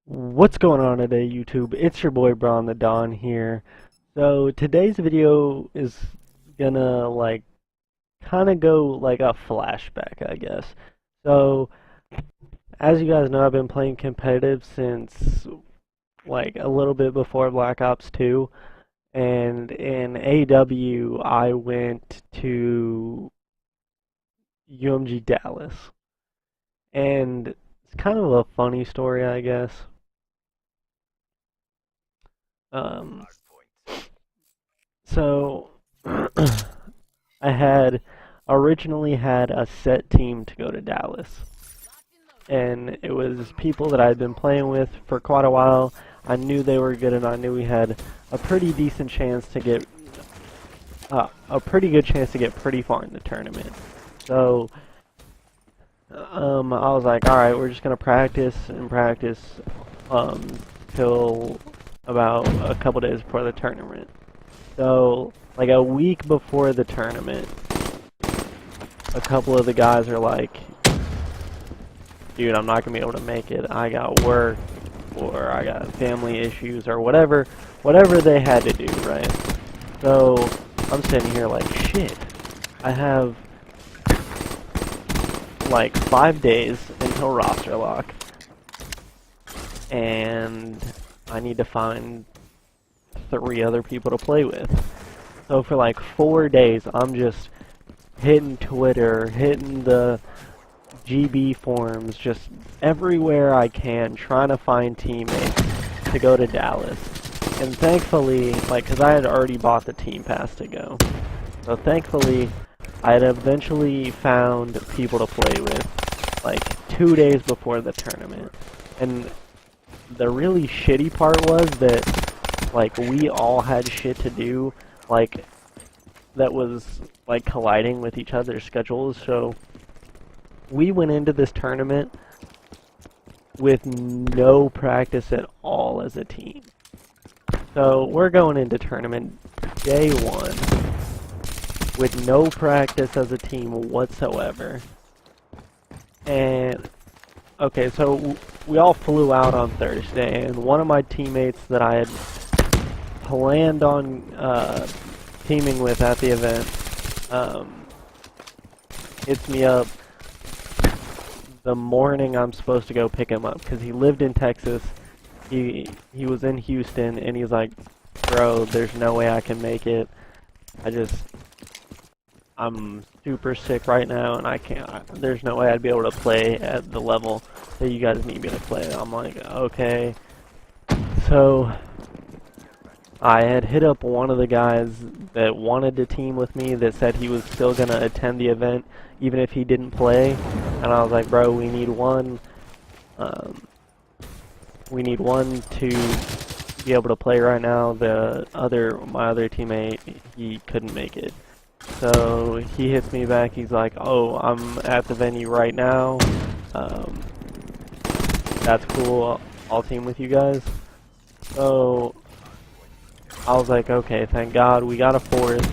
What's going on today, YouTube? It's your boy Braun the Don here. So today's video is gonna kind of go like a flashback, I guess. So as you guys know, I've been playing competitive since like a little bit before Black Ops 2, and in AW I went to UMG Dallas, and it's kind of a funny story, I guess. Um, So I had originally had a set team to go to Dallas, and it was people that I had been playing with for quite a while. I knew they were good, and I knew we had a pretty decent chance to get a pretty good chance to get pretty far in the tournament. So I was like, all right, we're just gonna practice and practice um, till about a couple days before the tournament. So, like a week before the tournament, a couple of the guys are like, dude, I'm not gonna be able to make it. I got work, or I got family issues, or whatever they had to do, right? So, I'm sitting here like, shit, I have like 5 days until roster lock, and I need to find 3 other people to play with. So for like 4 days, I'm just hitting Twitter, hitting the GB forums, just everywhere I can, trying to find teammates to go to Dallas. And thankfully, because I had already bought the team pass to go, so thankfully, I had eventually found people to play with, like 2 days before the tournament. And the really shitty part was that we all had shit to do, that was colliding with each other's schedules. So we went into this tournament with no practice at all as a team. So we're going into tournament day 1 with no practice as a team whatsoever. And okay, so we all flew out on Thursday, and one of my teammates that I had planned on teaming with at the event hits me up the morning I'm supposed to go pick him up, because he lived in Texas. He was in Houston, and he's like, bro, there's no way I can make it. I'm super sick right now, and I can't, there's no way I'd be able to play at the level that you guys need me to play. I'm like, okay. So I had hit up one of the guys that wanted to team with me, that said he was still going to attend the event even if he didn't play. And I was like, bro, we need one to be able to play right now. My other teammate, he couldn't make it. So he hits me back, he's like, oh, I'm at the venue right now. That's cool, I'll team with you guys. So I was like, okay, thank God, we got a 4th,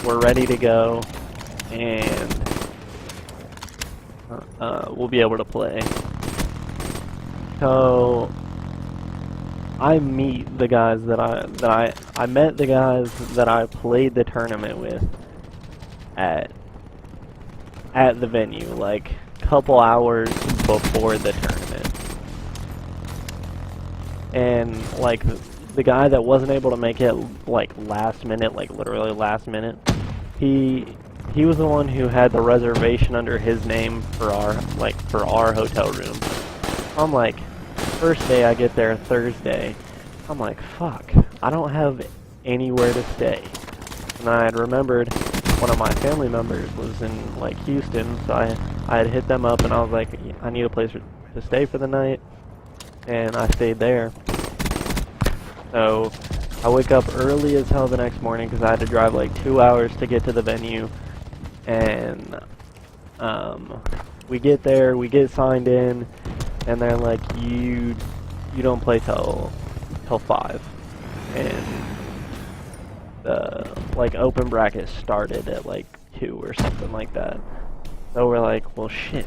we're ready to go, and we'll be able to play. So I meet the guys that I met the guys that I played the tournament with at the venue, like couple hours before the tournament. And the guy that wasn't able to make it last minute, literally last minute, he was the one who had the reservation under his name for our hotel room. I'm like, first day I get there Thursday, I'm like, fuck, I don't have anywhere to stay. And I had remembered one of my family members was in Houston, so I had hit them up, and I was like, I need a place to stay for the night, and I stayed there. So I wake up early as hell the next morning, because I had to drive 2 hours to get to the venue, and we get there, we get signed in, and they're like, you don't play till 5, and the open bracket started at 2 or something like that. So we're like, well, shit.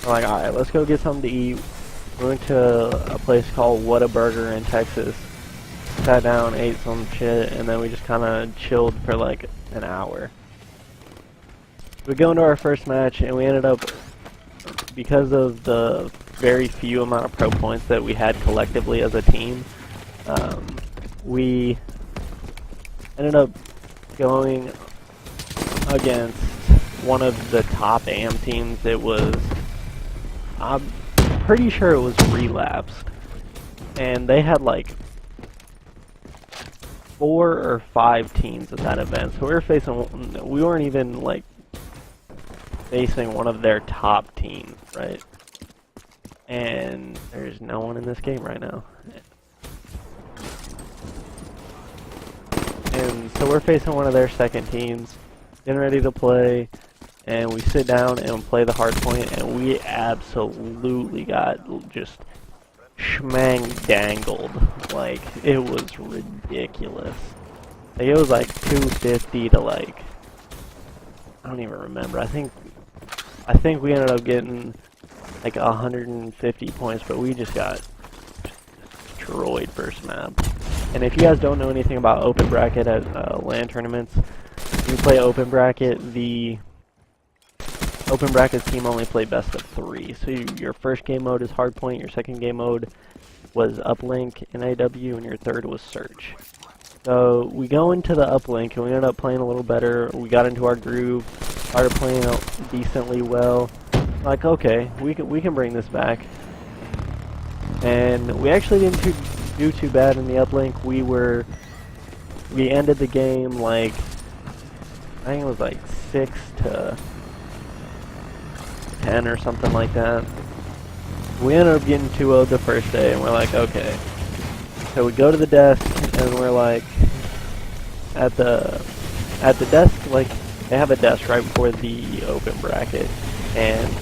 I'm like, alright, let's go get something to eat. We went to a place called Whataburger in Texas. Sat down, ate some shit, and then we just kind of chilled for like an hour. We go into our first match, and we ended up, because of the very few amount of pro points that we had collectively as a team, we ended up going against one of the top AM teams. It was, I'm pretty sure it was Relapsed, and they had like 4 or 5 teams at that event, so we weren't even like facing one of their top teams, right? And there's no one in this game right now. And so we're facing one of their second teams, getting ready to play, and we sit down and play the hard point, and we absolutely got just schmang dangled. Like, it was ridiculous. Like, it was like 250 to like, I don't even remember. I think we ended up getting like 150 points, but we just got destroyed first map. And if you guys don't know anything about open bracket at LAN tournaments, you play open bracket, the open bracket team only play best of 3. So your first game mode is hardpoint, your second game mode was uplink in AW, and your third was search. So we go into the uplink, and we ended up playing a little better. We got into our groove, started playing decently well. Like, okay, we can bring this back. And we actually didn't do too bad in the uplink. We ended the game like, I think it was like 6-10 or something like that. We ended up getting 2-0 the first day, and we're like, okay. So we go to the desk, and we're like, at the desk, like, they have a desk right before the open bracket, and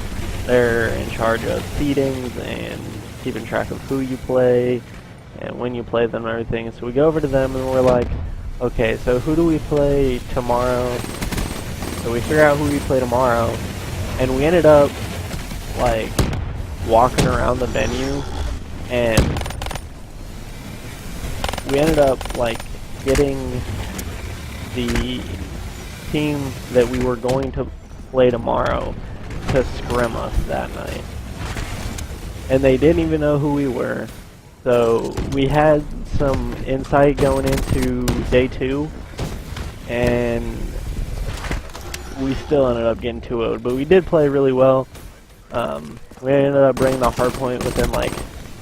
they're in charge of seedings and keeping track of who you play and when you play them and everything. So we go over to them, and we're like, okay, so who do we play tomorrow? So we figure out who we play tomorrow, and we ended up, like, walking around the venue, and we ended up like getting the team that we were going to play tomorrow to scrim us that night. And they didn't even know who we were. So we had some insight going into day 2, and we still ended up getting 2-0'd, but we did play really well. We ended up bringing the hard point within like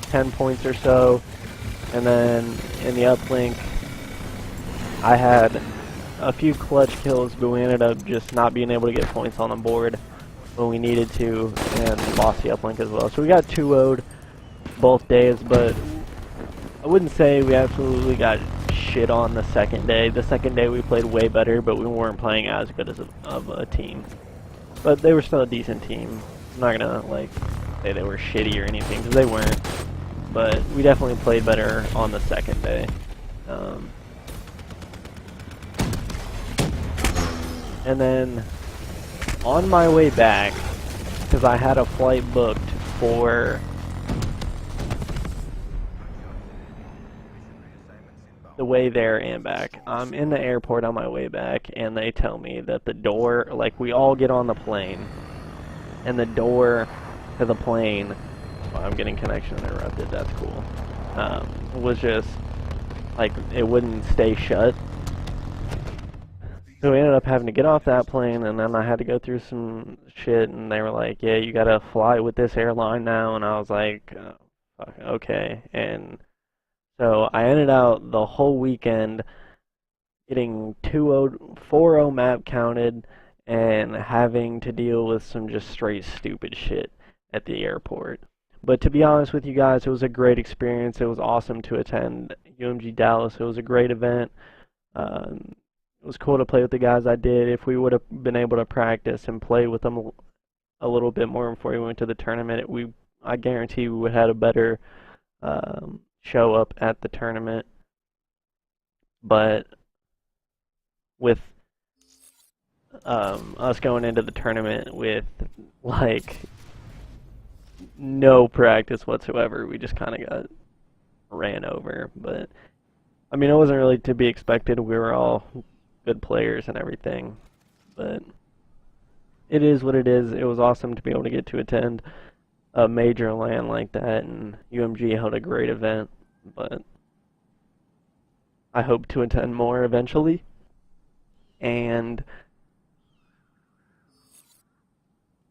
10 points or so, and then in the uplink, I had a few clutch kills, but we ended up just not being able to get points on the board when we needed to, and lost the uplink as well. So we got 2-0'd both days, but I wouldn't say we absolutely got shit on the second day. The second day we played way better, but we weren't playing as good as of a team. But they were still a decent team. I'm not gonna like say they were shitty or anything, because they weren't. But we definitely played better on the second day. And then on my way back, because I had a flight booked for the way there and back. I'm in the airport on my way back, and they tell me that the door, like, we all get on the plane, and the door to the plane, oh, I'm getting connection interrupted, that's cool, was just, like, it wouldn't stay shut. So we ended up having to get off that plane, and then I had to go through some shit, and they were like, yeah, you gotta fly with this airline now, and I was like, fuck, okay, and so I ended out the whole weekend getting 4-0 map counted, and having to deal with some just straight stupid shit at the airport. But to be honest with you guys, it was a great experience. It was awesome to attend UMG Dallas. It was a great event. It was cool to play with the guys I did. If we would have been able to practice and play with them a little bit more before we went to the tournament, I guarantee we would have had a better show up at the tournament. But with us going into the tournament with like no practice whatsoever. We just kind of got ran over. But I mean, it wasn't really to be expected. We were all good players and everything. But it is what it is. It was awesome to be able to get to attend a major LAN like that, and UMG held a great event. But I hope to attend more eventually. And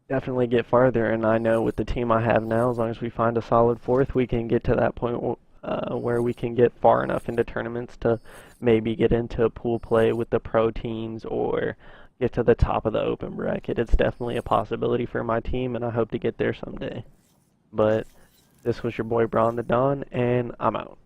definitely get farther. And I know with the team I have now, as long as we find a solid fourth, we can get to that point where we can get far enough into tournaments to maybe get into pool play with the pro teams or get to the top of the open bracket. It's definitely a possibility for my team, and I hope to get there someday. But this was your boy Braun the Don, and I'm out.